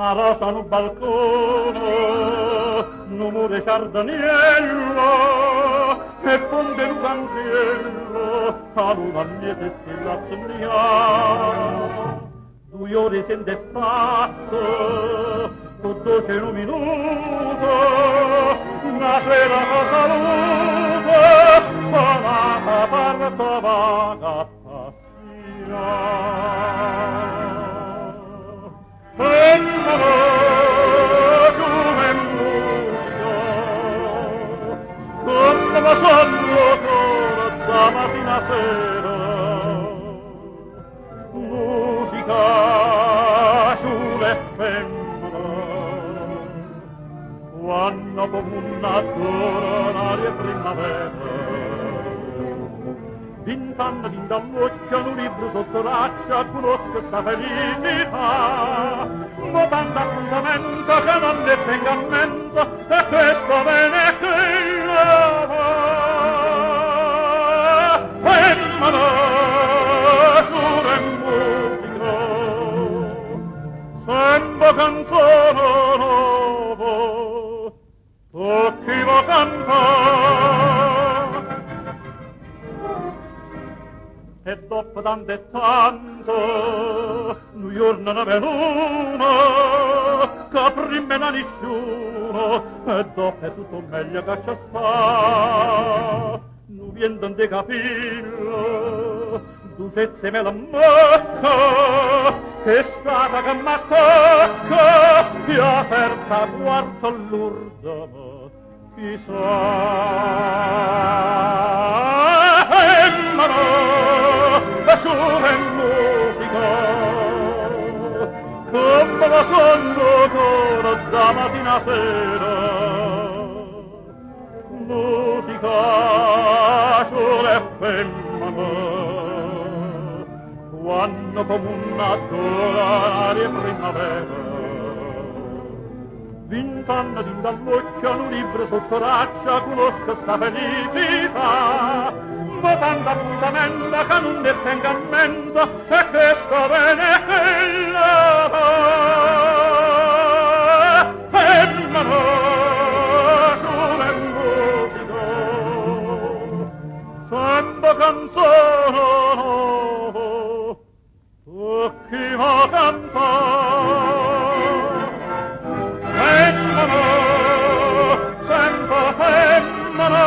una rosa no balcone, no mure giardaniello, e fonde un canziello, a luna miete stella somnia. 2 ore sente stato, tutto c'è un minuto, una sera cosa saluto, volata parto vaga passia. Femmino, giume musica, come lo sonno da mattina a sera. Musica, giume femmino, quando come una tornare primavera. Vint'anni d'all'occhio un libro sotto raccia, conosco sta felicità. Ma tanto appuntamento che non ne tenga a mente, e questo bene che io va. Femmina, giuro in musica, sembra canzone nuovo, tocchi va cantare. E dopo tanto e tanto, un giorno non è venuto, che prima non nessuno, e dopo è tutto meglio che ci sta. Non viene di capirlo, dolcezza me la mocca, che è stata che m'attacca, e a terza quarta l'urda, chissà. Giume in musica, come la sonno coro da mattina a sera. Musica, giume femmina, quando come una dolare primavera. 20 anni dall'occhio un libro sotto raccia, conosco sta felicità. Ma tanto appuntamento che non ne tenga a mente, e questo bene che la va. Femmina, giume in musica, sembra canzone nuovo, tocchi va cantare. Femmina, sempre femmina,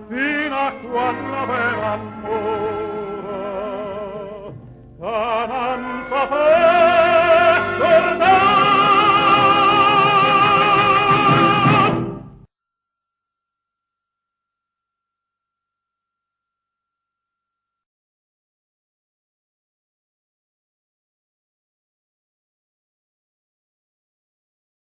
fino a quando per amore